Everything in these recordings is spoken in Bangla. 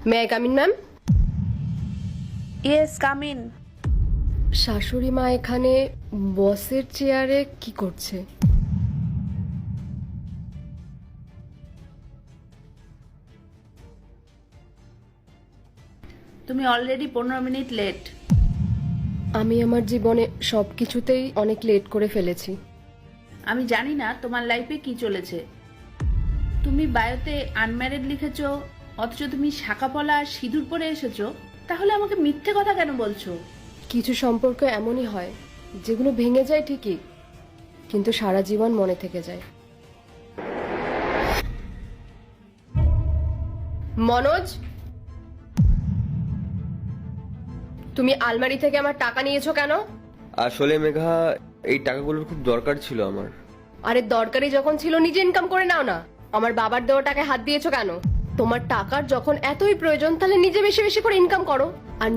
May I come in ma'am? Yes, come in. শাশুড়ি মা এখানে বসের চেয়ারে কি করছে? তুমি অলরেডি 15 মিনিট লেট। আমি আমার জীবনে সব কিছুতেই অনেক লেট করে ফেলেছি। আমি জানি না তোমার লাইফে কি চলেছে। তুমি বায়োতে আনম্যারিড লিখেছো, অথচ তুমি শাঁকাপলা আর সিঁদুর পরে এসেছো। তাহলে আমাকে মিথ্যে কথা কেন বলছো? কিছু সম্পর্ক এমনই হয় যেগুলো ভেঙে যায় ঠিকই, কিন্তু সারা জীবন মনে থেকে যায়। মনোজ, তুমি আলমারি থেকে আমার টাকা নিয়েছো কেন? আসলে মেঘা, এই টাকাগুলোর খুব দরকার ছিল আমার। আরে দরকারি যখন ছিল নিজে ইনকাম করে নাও না। আমার বাবার দেওয়া টাকায় হাত দিয়েছো কেন? তোমার টাকার যখন এতই প্রয়োজন তাহলে নিজে বেশি বেশি করে ইনকাম করো আর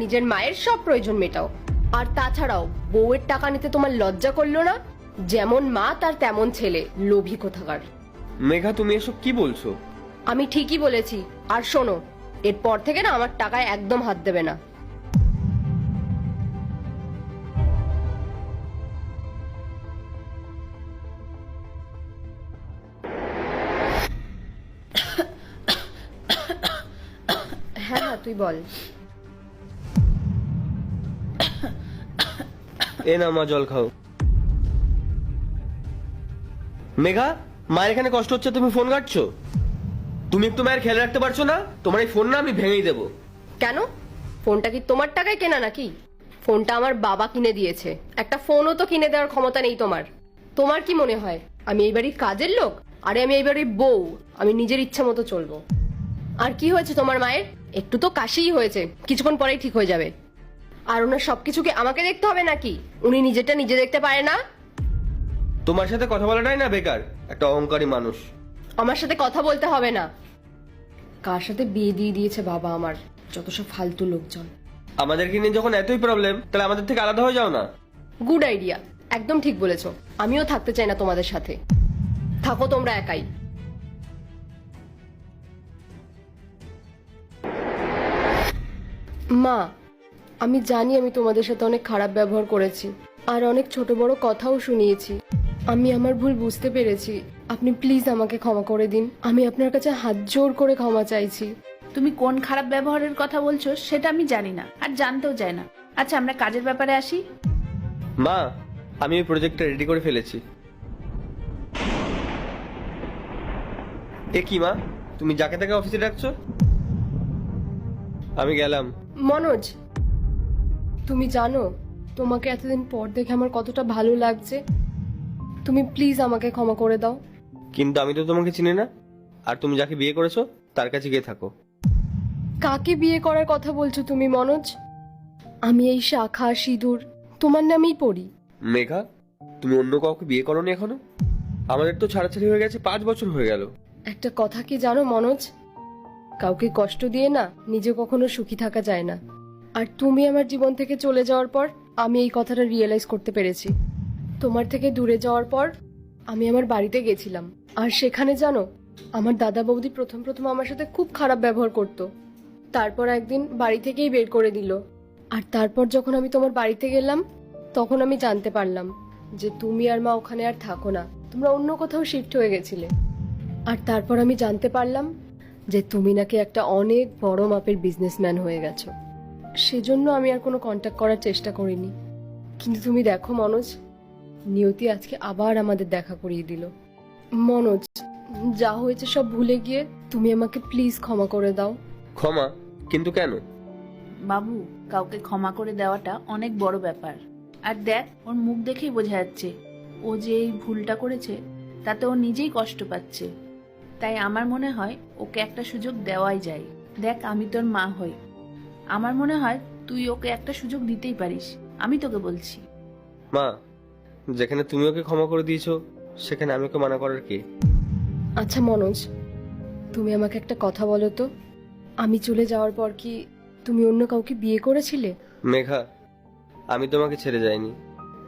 নিজের মায়ের সব প্রয়োজন মেটাও। আর তাছাড়াও বউয়ের টাকা নিতে তোমার লজ্জা করলো না? যেমন মা তার তেমন ছেলে, লোভী কোথাকার। মেঘা, তুমি এসব কি বলছো? আমি ঠিকই বলেছি। আর শোনো, এরপর থেকে না আমার টাকায় একদম হাত দেবে না। হ্যাঁ হ্যাঁ, তুই বল। এ না মা, জল খাও। মেঘা, মায়ের এখানে কষ্ট হচ্ছে, তুমি ফোন কাটছো? তুমি একটু মায়ের খেয়াল রাখতে পারছো না? তোমার এই ফোন না আমি ভেঙেই দেবো। কেন? ফোনটা কি তোমার টাকায় কেনা নাকি? ফোনটা আমার বাবা কিনে দিয়েছে। একটা ফোনও তো কিনে দেওয়ার ক্ষমতা নেই তোমার। তোমার কি মনে হয় আমি এই বাড়ির কাজের লোক? আরে আমি এই বাড়ির বউ, আমি নিজের ইচ্ছা মতো চলবো। আর কি হয়েছে তোমার মায়ের? একটু তো কাশিই হয়েছে, কিছুক্ষণ পরেই ঠিক হয়ে যাবে। আর ওনার সবকিছু কি আমাকে দেখতে হবে নাকি? উনি নিজেরটা নিজে দেখতে পারে না? তোমার সাথে কথা বলাটাই না বেকার, একটা অহংকারী মানুষ। আমার সাথে কথা বলতে হবে না। কার সাথে বিয়ে দিয়ে দিয়েছে বাবা আমার, যত সব ফালতু লোকজন। আমাদেরকে নিয়ে যখন এতই প্রবলেম, তাহলে আমাদের থেকে আলাদা হয়ে যাও না। গুড আইডিয়া, একদম ঠিক বলেছো। আমিও থাকতে চাই না তোমাদের সাথে। থাকো তোমরা একাই। মা, আমি জানি আমি তোমাদের সাথে অনেক খারাপ ব্যবহার করেছি আর অনেক ছোট বড় কথাও শুনিয়েছি। আমি আমার ভুল বুঝতে পেরেছি। আপনি প্লিজ আমাকে ক্ষমা করে দিন। আমি আপনার কাছে হাত জোর করে ক্ষমা চাইছি। তুমি কোন খারাপ ব্যবহারের কথা বলছো সেটা আমি জানি না, আর জানতেও চাই না। আচ্ছা, আমরা কাজের ব্যাপারে আসি। মা, আমি ওই প্রজেক্টটা রেডি করে ফেলেছি। এ কি মা, তুমি যাকে তাকে অফিসে ডাকছো? আমি গেলাম। মনোজ, তুমি জানো তোমাকে এতদিন পর দেখে আমার কতটা ভালো লাগছে। তুমি প্লিজ আমাকে ক্ষমা করে দাও। কিন্তু আমি তো তোমাকে চিনি না, আর তুমি যাকে বিয়ে করেছো তার কাছে গিয়ে থাকো। কাকে বিয়ে করার কথা বলছো তুমি মনোজ? আমি এই শাখা সিঁদুর তোমার নামেই পড়ি। মেঘা, তুমি অন্য কাউকে বিয়ে করোনি এখনো? আমাদের তো ছাড়াছাড়ি হয়ে গেছে, 5 বছর হয়ে গেল। একটা কথা কি জানো মনোজ, কাউকে কষ্ট দিয়ে না নিজে কখনো সুখী থাকা যায় না। আর তুমি আমার জীবন থেকে চলে যাওয়ার পর আমি এই কথাটা রিয়েলাইজ করতে পেরেছি। তোমার থেকে দূরে যাওয়ার পর আমি আমার বাড়িতে গেছিলাম, আর সেখানে জানো আমার দাদা বৌদি প্রথম প্রথম আমার সাথে খুব খারাপ ব্যবহার করতো। তারপর একদিন বাড়ি থেকেই বের করে দিল। আর তারপর যখন আমি তোমার বাড়িতে গেলাম তখন আমি জানতে পারলাম যে তুমি আর মা ওখানে আর থাকো না, তোমরা অন্য কোথাও শিফট হয়ে গেছিলে। আর তারপর আমি জানতে পারলাম যে তুমি নাকি একটা অনেক বড় মাপের বিজনেসম্যান হয়ে গেছো। সেজন্য আমি আর কোনো কন্ট্যাক্ট করার চেষ্টা করিনি। কিন্তু তুমি দেখো মনোজ, নিয়তি আজকে আবার আমাদের দেখা করিয়ে দিল। মনোজ, যা হয়েছে সব ভুলে গিয়ে তুমি আমাকে প্লিজ ক্ষমা করে দাও। ক্ষমা? কিন্তু কেন? বাবু, কাউকে ক্ষমা করে দেওয়াটা অনেক বড় ব্যাপার। আর দেখ, ওর মুখ দেখেই বোঝা যাচ্ছে ও যে এই ভুলটা করেছে তাতে ও নিজেই কষ্ট পাচ্ছে। তাই আমার মনে হয় ওকে একটা সুযোগ দেওয়াই যায়। দেখ, আমি তোর মা হই, আমার মনে হয় তুই ওকে একটা সুযোগ দিতেই পারিস। আমি তোকে বলছি। মা, যেখানে তুমি ওকে ক্ষমা করে দিয়েছো সেখানে আমি ওকে মানা করার কে? আচ্ছা মনোজ, তুমি আমাকে একটা কথা বলো তো, আমি চলে যাওয়ার পর কি তুমি অন্য কাউকে বিয়ে করেছিলে? মেঘা, আমি তোমাকে ছেড়ে যাইনি,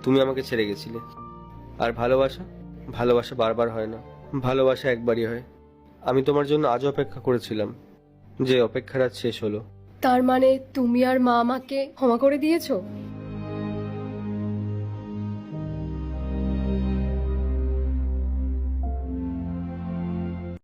তুমি আমাকে ছেড়ে গেছিলে। আর ভালোবাসা, ভালোবাসা বারবার হয় না, ভালোবাসা একবারই হয়। আমি তোমার জন্য আজও অপেক্ষা করেছিলাম, যে অপেক্ষা রাত শেষ হলো। তার মানে তুমি আর মা আমাকে ক্ষমা করে দিয়েছো?